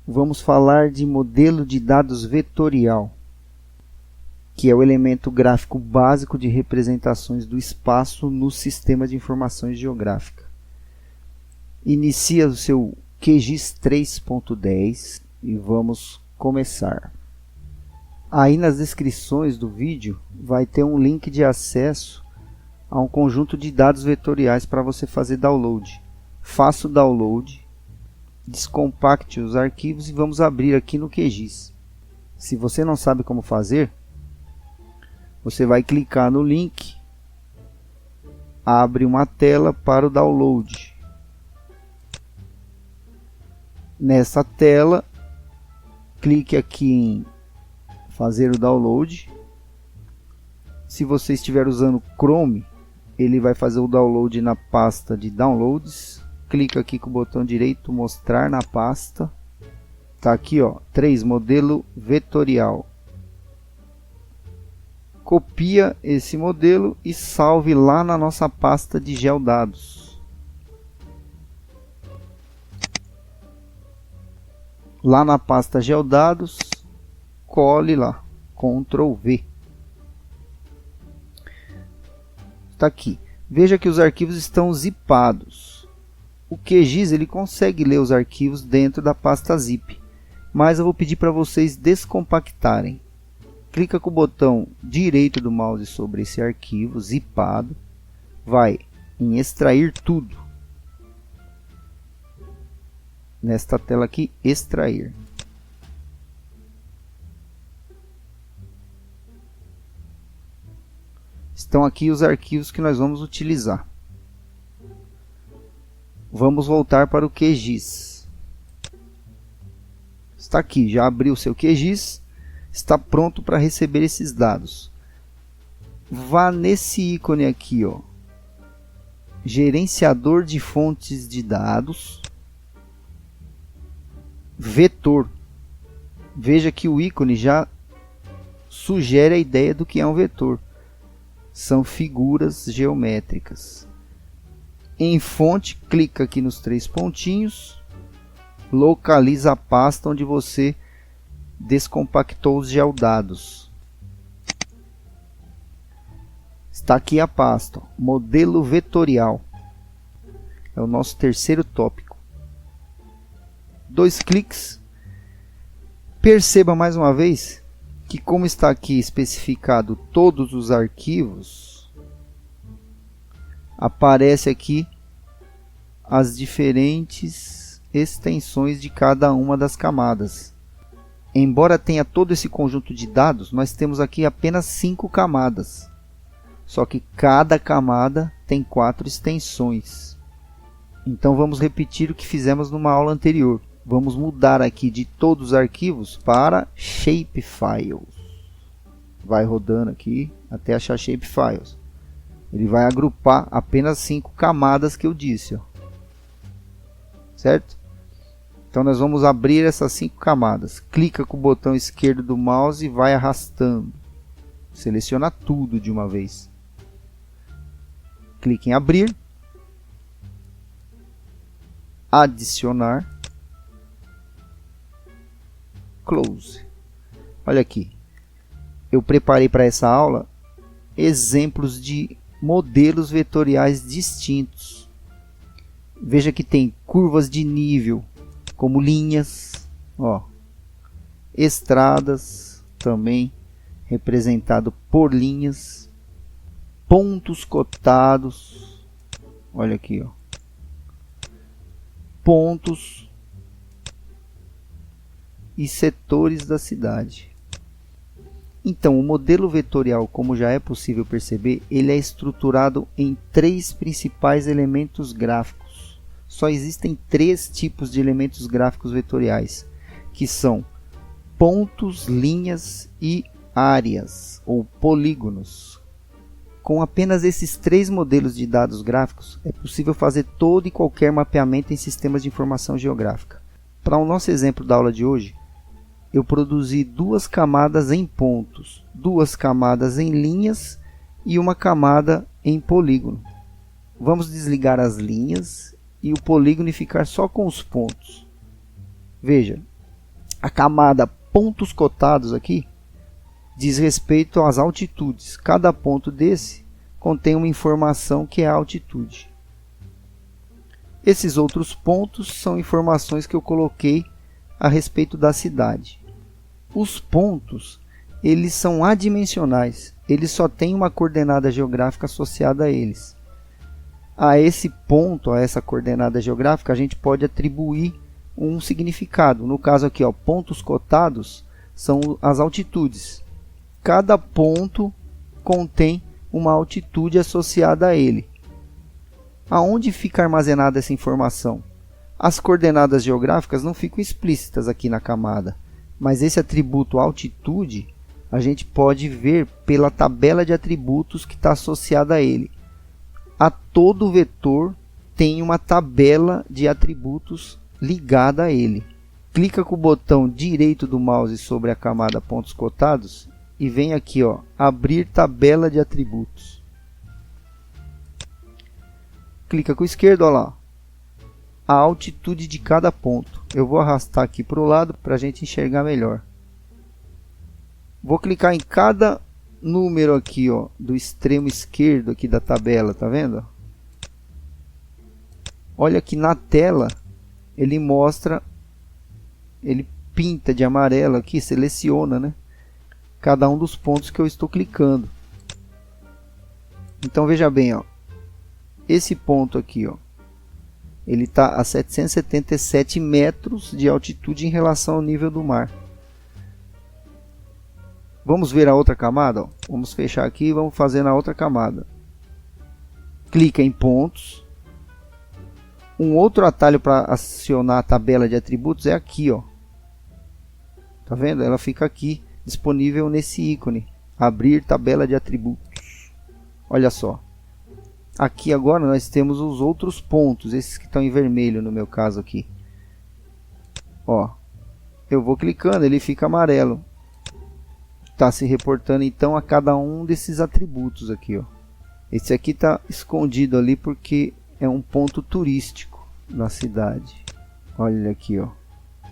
Vamos falar de modelo de dados vetorial, que é o elemento gráfico básico de representações do espaço no sistema de informações geográficas. Inicia o seu QGIS 3.10 e vamos começar. Aí nas descrições do vídeo vai ter um link de acesso a um conjunto de dados vetoriais para você fazer download. Faça o download, descompacte os arquivos e vamos abrir aqui no QGIS. Se você não sabe como fazer, você vai clicar no link, abre uma tela para o download. Nessa tela, clique aqui em fazer o download. Se você estiver usando Chrome, ele vai fazer o download na pasta de downloads. Clica aqui com o botão direito, mostrar na pasta. Tá aqui, ó, 3 modelo vetorial. Copia esse modelo e salve lá na nossa pasta de geodados. Lá na pasta geodados, cole lá, Ctrl V. Está aqui. Veja que os arquivos estão zipados. O QGIS ele consegue ler os arquivos dentro da pasta zip, mas eu vou pedir para vocês descompactarem. Clica com o botão direito do mouse sobre esse arquivo zipado, vai em extrair tudo. Nesta tela aqui, extrair. Estão aqui os arquivos que nós vamos utilizar. Vamos voltar para o QGIS. Está aqui, já abriu o seu QGIS, está pronto para receber esses dados. Vá nesse ícone aqui, ó, gerenciador de fontes de dados, vetor. Veja que o ícone já sugere a ideia do que é um vetor. São figuras geométricas. Em fonte, clica aqui nos 3 pontinhos, localiza a pasta onde você descompactou os geodados. Está aqui a pasta, modelo vetorial. É o nosso terceiro tópico. 2 cliques. Perceba mais uma vez que, como está aqui especificado todos os arquivos, aparece aqui as diferentes extensões de cada uma das camadas. Embora tenha todo esse conjunto de dados, nós temos aqui apenas 5 camadas. Só que cada camada tem 4 extensões. Então vamos repetir o que fizemos numa aula anterior. Vamos mudar aqui de todos os arquivos para Shapefiles. Vai rodando aqui até achar Shapefiles. Ele vai agrupar apenas 5 camadas que eu disse, ó. Certo? Então nós vamos abrir essas 5 camadas. Clica com o botão esquerdo do mouse e vai arrastando. Seleciona tudo de uma vez. Clique em abrir. Adicionar. Close. Olha aqui. Eu preparei para essa aula exemplos de modelos vetoriais distintos. Veja que tem curvas de nível, como linhas, ó, estradas, também representado por linhas, pontos cotados, olha aqui, ó, pontos e setores da cidade. Então, o modelo vetorial, como já é possível perceber, ele é estruturado em 3 principais elementos gráficos. Só existem 3 tipos de elementos gráficos vetoriais, que são pontos, linhas e áreas, ou polígonos. Com apenas esses 3 modelos de dados gráficos, é possível fazer todo e qualquer mapeamento em sistemas de informação geográfica. Para o nosso exemplo da aula de hoje, eu produzi 2 camadas em pontos, 2 camadas em linhas e uma camada em polígono. Vamos desligar as linhas e o polígono ficar só com os pontos. Veja, a camada pontos cotados aqui diz respeito às altitudes. Cada ponto desse contém uma informação que é a altitude. Esses outros pontos são informações que eu coloquei a respeito da cidade. Os pontos, eles são adimensionais. Eles só têm uma coordenada geográfica associada a eles. A esse ponto, a essa coordenada geográfica, a gente pode atribuir um significado. No caso aqui, ó, pontos cotados são as altitudes. Cada ponto contém uma altitude associada a ele. Aonde fica armazenada essa informação? As coordenadas geográficas não ficam explícitas aqui na camada, mas esse atributo altitude a gente pode ver pela tabela de atributos que está associada a ele. A todo vetor tem uma tabela de atributos ligada a ele. Clica com o botão direito do mouse sobre a camada pontos cotados e vem aqui, ó, abrir tabela de atributos. Clica com o esquerdo, ó lá, a altitude de cada ponto. Eu vou arrastar aqui para o lado para a gente enxergar melhor. Vou clicar em cada número aqui, ó, do extremo esquerdo aqui da tabela, tá vendo? Olha que na tela ele mostra, ele pinta de amarelo aqui, seleciona, né, cada um dos pontos que eu estou clicando. Então veja bem, ó, esse ponto aqui, ó, ele está a 777 metros de altitude em relação ao nível do mar. Vamos ver a outra camada, ó. Vamos fechar aqui e vamos fazer na outra camada. Clica em pontos. Um outro atalho para acionar a tabela de atributos é aqui, ó. Tá vendo? Ela fica aqui disponível nesse ícone, abrir tabela de atributos. Olha só. Aqui agora nós temos os outros pontos, esses que estão em vermelho no meu caso aqui. Ó, eu vou clicando, ele fica amarelo. Está se reportando então a cada um desses atributos aqui, ó. Esse aqui está escondido ali porque é um ponto turístico na cidade. Olha aqui, ó.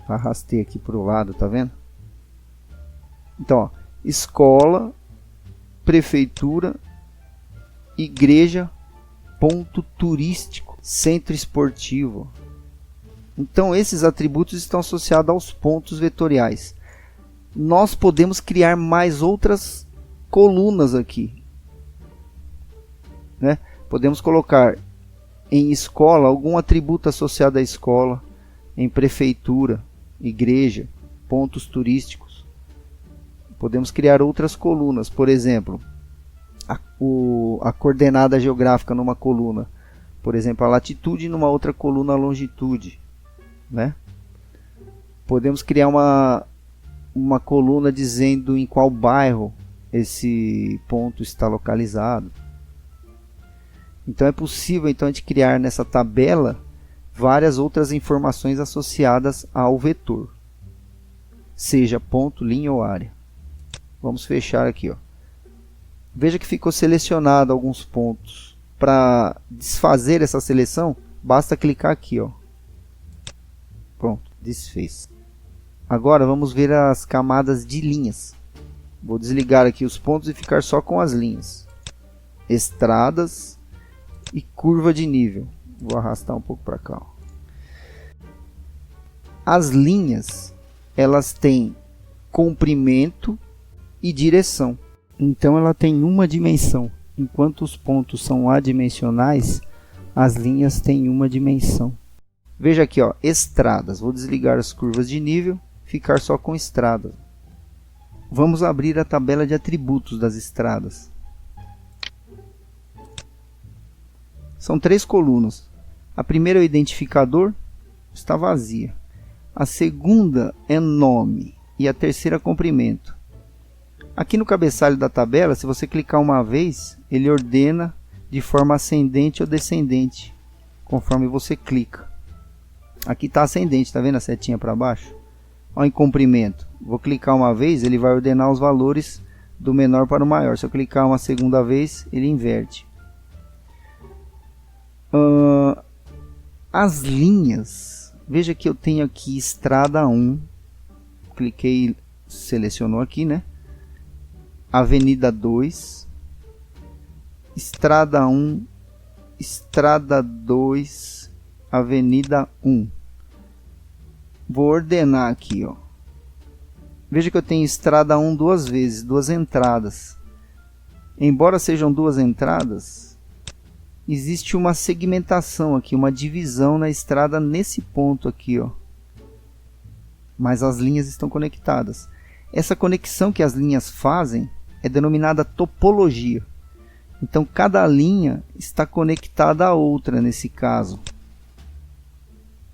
Arrastei aqui para o lado, tá vendo? Então, ó, escola, prefeitura, igreja, ponto turístico, centro esportivo. Então esses atributos estão associados aos pontos vetoriais. Nós podemos criar mais outras colunas aqui, né? Podemos colocar em escola algum atributo associado à escola, em prefeitura, igreja, pontos turísticos. Podemos criar outras colunas, por exemplo, a coordenada geográfica numa coluna, por exemplo, a latitude, numa outra coluna a longitude, né? Podemos criar uma coluna dizendo em qual bairro esse ponto está localizado. Então é possível então a gente criar nessa tabela várias outras informações associadas ao vetor, seja ponto, linha ou área. Vamos fechar aqui, ó. Veja que ficou selecionado alguns pontos. Para desfazer essa seleção, basta clicar aqui, ó. Pronto, desfez. Agora vamos ver as camadas de linhas. Vou desligar aqui os pontos e ficar só com as linhas. Estradas e curva de nível. Vou arrastar um pouco para cá, ó. As linhas, elas têm comprimento e direção. Então ela tem uma dimensão. Enquanto os pontos são adimensionais, as linhas têm uma dimensão. Veja aqui, ó, estradas. Vou desligar as curvas de nível, ficar só com estradas. Vamos abrir a tabela de atributos das estradas. São 3 colunas. A primeira é o identificador, está vazia. A segunda é nome e a terceira comprimento. Aqui no cabeçalho da tabela, se você clicar uma vez, ele ordena de forma ascendente ou descendente, conforme você clica. Aqui está ascendente, está vendo a setinha para baixo? Olha em comprimento. Vou clicar uma vez, ele vai ordenar os valores do menor para o maior. Se eu clicar uma segunda vez, ele inverte. As linhas, veja que eu tenho aqui estrada 1, cliquei, selecionou aqui, né? Avenida 2, estrada 1, estrada 2, avenida 1. Vou ordenar aqui, ó. Veja que eu tenho estrada 1 duas vezes, duas entradas. Embora sejam duas entradas, existe uma segmentação aqui, uma divisão na estrada nesse ponto aqui, ó. Mas as linhas estão conectadas. Essa conexão que as linhas fazem é denominada topologia. Então cada linha está conectada a outra nesse caso.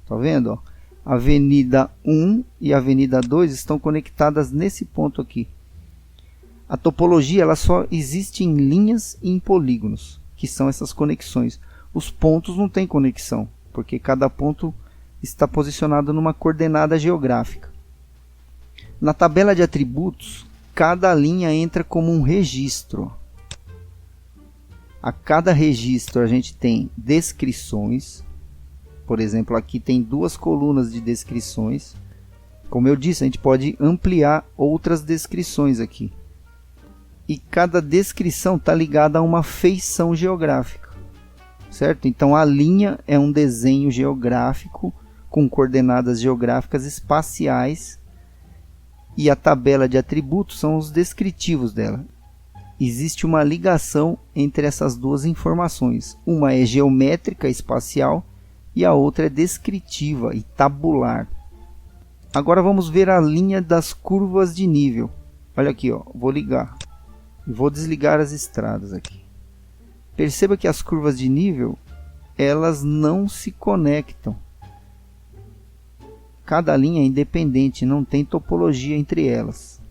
Tá vendo, ó? Avenida 1 e Avenida 2 estão conectadas nesse ponto aqui. A topologia ela só existe em linhas e em polígonos, que são essas conexões. Os pontos não têm conexão, porque cada ponto está posicionado numa coordenada geográfica. Na tabela de atributos, cada linha entra como um registro. A cada registro a gente tem descrições. Por exemplo, aqui tem duas colunas de descrições. Como eu disse, a gente pode ampliar outras descrições aqui. E cada descrição está ligada a uma feição geográfica, certo? Então a linha é um desenho geográfico com coordenadas geográficas espaciais e a tabela de atributos são os descritivos dela. Existe uma ligação entre essas duas informações. Uma é geométrica espacial e a outra é descritiva e tabular. Agora vamos ver a linha das curvas de nível. Olha aqui, ó, vou ligar. Vou desligar as estradas aqui. Perceba que as curvas de nível, elas não se conectam. Cada linha é independente, não tem topologia entre elas.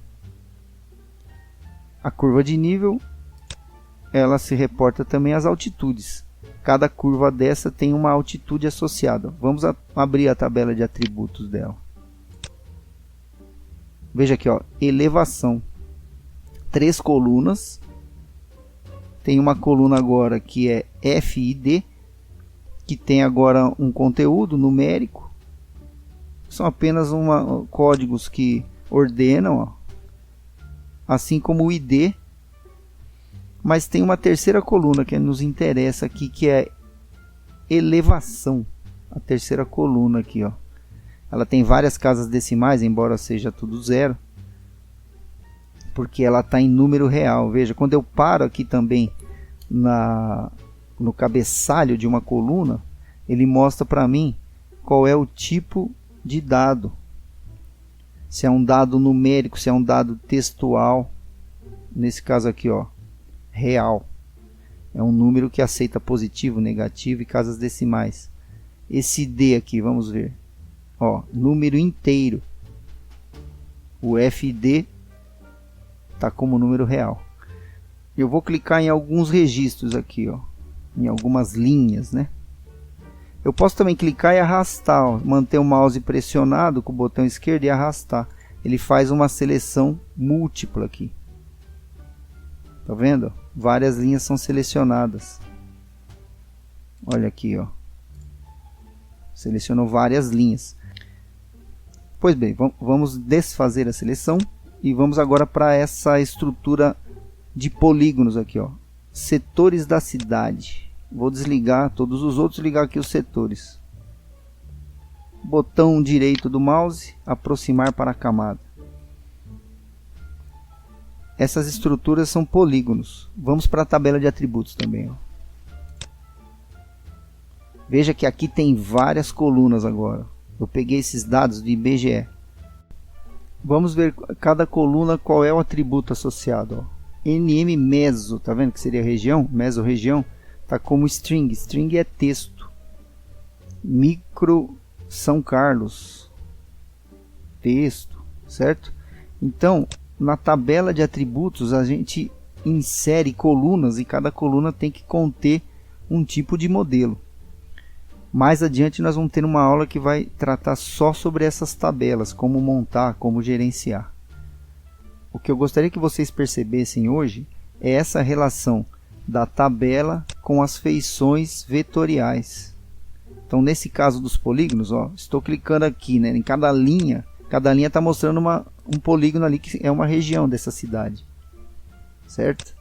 A curva de nível, ela se reporta também às altitudes. Cada curva dessa tem uma altitude associada. Vamos abrir a tabela de atributos dela. Veja aqui, ó, elevação. 3 colunas. Tem uma coluna agora que é FID, que tem agora um conteúdo numérico. São apenas códigos que ordenam, ó. Assim como o ID. Mas tem uma terceira coluna que nos interessa aqui, que é elevação. A terceira coluna aqui, ó. Ela tem várias casas decimais, embora seja tudo zero. Porque ela está em número real. Veja, quando eu paro aqui também no cabeçalho de uma coluna, ele mostra para mim qual é o tipo de dado. Se é um dado numérico, se é um dado textual. Nesse caso aqui, ó, real. É um número que aceita positivo, negativo e casas decimais. Esse D aqui, vamos ver. Ó, número inteiro. O FD está como número real. Eu vou clicar em alguns registros aqui, ó, em algumas linhas, né? Eu posso também clicar e arrastar, ó, manter o mouse pressionado com o botão esquerdo e arrastar. Ele faz uma seleção múltipla aqui. Tá vendo? Várias linhas são selecionadas. Olha aqui, ó. Selecionou várias linhas. Pois bem, vamos desfazer a seleção. E vamos agora para essa estrutura de polígonos aqui, ó. Setores da cidade. Vou desligar todos os outros, ligar aqui os setores. Botão direito do mouse, aproximar para a camada. Essas estruturas são polígonos. Vamos para a tabela de atributos também, ó. Veja que aqui tem várias colunas agora. Eu peguei esses dados do IBGE. Vamos ver cada coluna qual é o atributo associado, ó. NM meso, tá vendo que seria região? Mesorregião tá como string. String é texto. Micro São Carlos, texto, certo? Então, na tabela de atributos a gente insere colunas e cada coluna tem que conter um tipo de modelo. Mais adiante nós vamos ter uma aula que vai tratar só sobre essas tabelas, como montar, como gerenciar. O que eu gostaria que vocês percebessem hoje é essa relação da tabela com as feições vetoriais. Então, nesse caso dos polígonos, ó, estou clicando aqui, né, em cada linha está mostrando um polígono ali que é uma região dessa cidade, certo?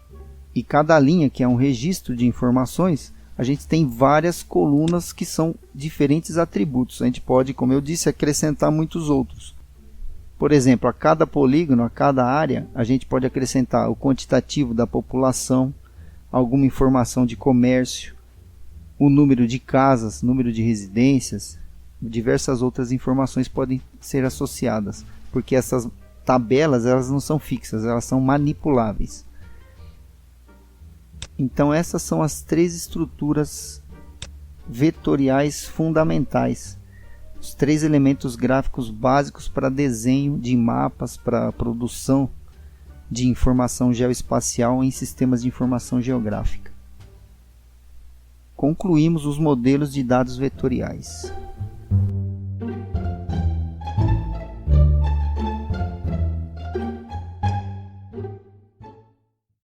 E cada linha, que é um registro de informações, a gente tem várias colunas que são diferentes atributos. A gente pode, como eu disse, acrescentar muitos outros. Por exemplo, a cada polígono, a cada área, a gente pode acrescentar o quantitativo da população, alguma informação de comércio, o número de casas, número de residências, diversas outras informações podem ser associadas, porque essas tabelas elas não são fixas, elas são manipuláveis. Então essas são as 3 estruturas vetoriais fundamentais, os 3 elementos gráficos básicos para desenho de mapas, para produção de informação geoespacial em sistemas de informação geográfica. Concluímos os modelos de dados vetoriais.